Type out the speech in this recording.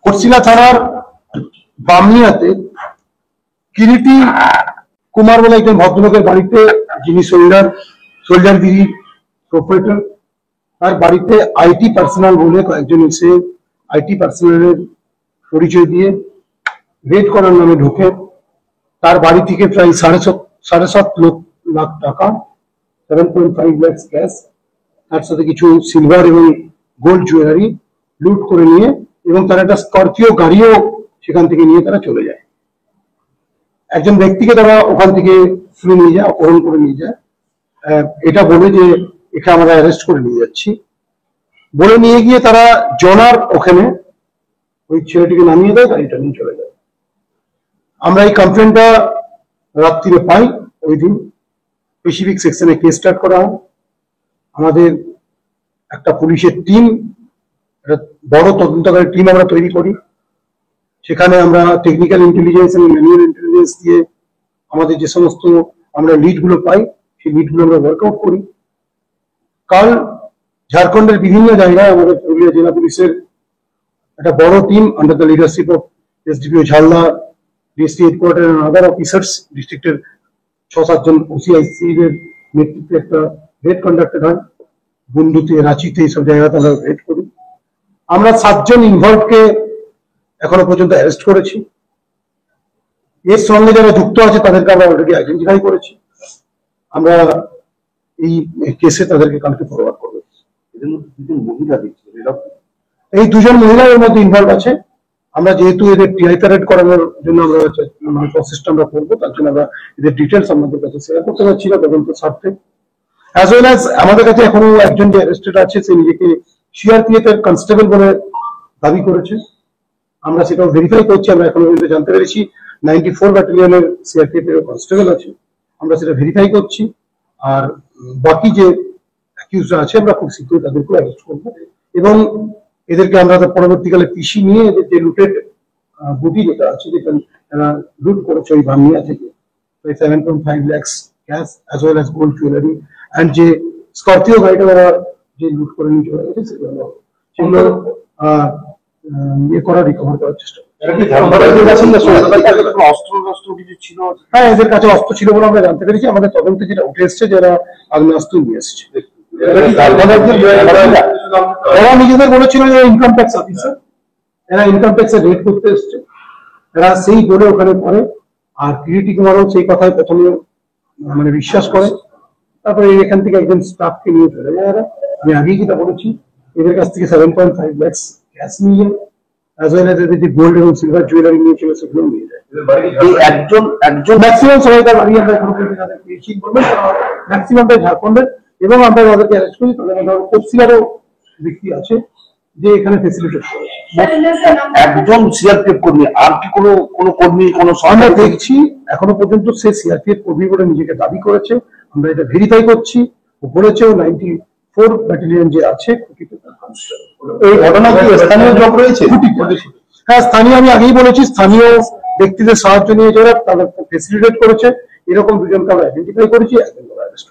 ঘটশিলা থানার বামনিয়াতে কিরিটি কুমার বলে একজন ভদ্রলোকের বাড়িতে, যিনি সোলজারগিরি প্রোপাইটার, তার বাড়িতে আইটি পার্সোনাল বলে কয়েকজন এসে আইটি পার্সোনালের পরিচয় দিয়ে রেড করার নামে ঢুকে তার বাড়ি থেকে প্রায় 7.5 লাখ টাকা, 7.5 লাখ ক্যাশ, তার সাথে কিছু সিলভার এবং গোল্ড জুয়েলারি লুট করে নিয়ে, এবং তার একটা স্করপিও গাড়িও সেখান থেকে নিয়ে তারা চলে যায়। একজন ব্যক্তিকে তারা ওখান থেকে তুলে নিয়ে যায়, অপহরণ করে নিয়ে যায়, এটা বলে যে একে আমরা অ্যারেস্ট করে নিয়ে যাচ্ছি বলে নিয়ে গিয়ে তারা জনার ওখানে ওই ছেলেটিকে নামিয়ে দেয়, গাড়িটা নিয়ে চলে যায়। আমরা এই কমপ্লেনটা রাত্রিরে পাই। ওই দিন স্পেসিফিক সেকশনে কেস স্টার্ট করা হয়। আমাদের একটা পুলিশের টিম, একটা বড় তদন্তকারী টিম আমরা তৈরি করি। সেখানে আমরা টেকনিক্যাল ইন্টেলিজেন্স এবং ম্যানুয়াল ইন্টেলিজেন্স দিয়ে আমাদের যে সমস্ত আমরা লিডগুলো পাই সেই লিডগুলো আমরা ওয়ার্কআউট করি। কাল ঝাড়খণ্ডের বিভিন্ন জায়গায় আমাদের পুরুলিয়া জেলা পুলিশের একটা বড় team under the leadership of SDPO Jhalda, DSP headquarter and other officers, ডিস্ট্রিক্টের 6-7 জন ওসিআইসি এর নেতৃত্বে একটা রেড কন্ডাক্টেড হয়। বন্ধুতে, রাঁচিতে, এইসব জায়গাতে আমরা রেড করি। আমরা 7 জন ইনভলভকে এখনো পর্যন্ত অ্যারেস্ট করেছি। এর সঙ্গে যারা যুক্ত আছে তাদেরকে আমরা অলরেডি আইডেন্টিফাই করেছি। আমরা এই কেসে তাদেরকে কালকে ফরওয়ার্ড করবো। এদের মধ্যে 2 জন মহিলা দেখছি, এই 2 জন মহিলা এর মধ্যে ইনভলভ আছে। আমরা যেহেতু এদের টিআইতে রেড করানোর জন্য আমরা প্রসেসটা আমরা করবো, তার জন্য আমরা এদের ডিটেলস আমাদের কাছে শেয়ার করতে পারছি না তদন্ত স্বার্থে। অ্যাজ ওয়েল অ্যাজ আমাদের কাছে এখনো একজন যে অ্যারেস্টেড আছে সে নিজেকে সিআরপিএফ এর কনস্টেবল বলে দাবি করেছে। আমরা সেটাও ভেরিফাই করছি। আমরা এখনো পর্যন্ত জানতে পেরেছি 94 ব্যাটালিয়নের সিআরপিএফ এর কনস্টেবল আছে। আমরা সেটা ভেরিফাই করছি। আর বাকি যে অ্যাকিউজরা আছে আমরা খুব শীঘ্রই তাদেরকে অ্যারেস্ট করবো, এবং এদেরকে আমরা পরবর্তীকালে পিসি নিয়ে এদের যে লুটেড বুটি যেটা আছে, যেটা তারা লুট করেছে ওই বামিয়া থেকে, 7.5 lakh cash as well as gold jewellery and যে স্করপিও গাড়িটা ওরা যে লুট করে নিয়ে চলে গেছে সেগুলো ইয়ে করা, রিকভার করার চেষ্টা। হ্যাঁ, এদের কাছে অস্ত্র ছিল বলে আমরা জানতে পেরেছি। আমাদের তদন্তে যেটা উঠে এসছে যারা আগ্নেয়াস্ত্র নিয়ে এসছে। এরা নিজেদের বলেছিল যে ইনকাম ট্যাক্স অফিসার, এরা ইনকাম ট্যাক্সে রেড করতে এসছে, এরা সেই বলে ওখানে পড়ে। আর কিরিটি কুমারও সেই কথায় প্রথমে মানে বিশ্বাস করে। তারপরে এখান থেকে একজন স্টাফকে নিয়ে চলে যায়। এরা, আমি আগেই যেটা বলেছি, এদের কাছ থেকে 7.5 লাখ ক্যাশ নিয়ে যায়, অ্যাজ ওয়েল অ্যাজ এদের যে গোল্ড এবং সিলভার জুয়েলারি নিয়েছিল সেগুলো নিয়ে যায়। এই একজন ম্যাক্সিমাম সবাই তার বাড়ি আমরা এখন পেয়েছি বলবেন, ম্যাক্সিমামটাই ঝাড়খণ্ডের, এবং আমরা যাদেরকে অ্যারেস্ট করি তাদের কোপসিলারও ব্যক্তি আছে যে এখানে ফেসিলিটেট করে। একজন সিআরপিএফ কর্মী, আর কি কোনো কর্মী কোনো আমরা দেখছি এখনো পর্যন্ত সে সিআরপিএফ কর্মী বলে নিজেকে দাবি করেছে। আমরা এটা ভেরিফাই করছি। ও বলেছেও 94 ব্যাটালিয়ন যে আছে এই ঘটনা কি স্থানীয় জব রয়েছে? হ্যাঁ, স্থানীয়, আমি আগেই বলেছি, স্থানীয় ব্যক্তিদের সাহায্য নিয়ে যারা তাদের ফেসিলিটেট করেছে। এরকম 2 জনকে আমরা আইডেন্টিফাই করেছি, একজন অ্যারেস্ট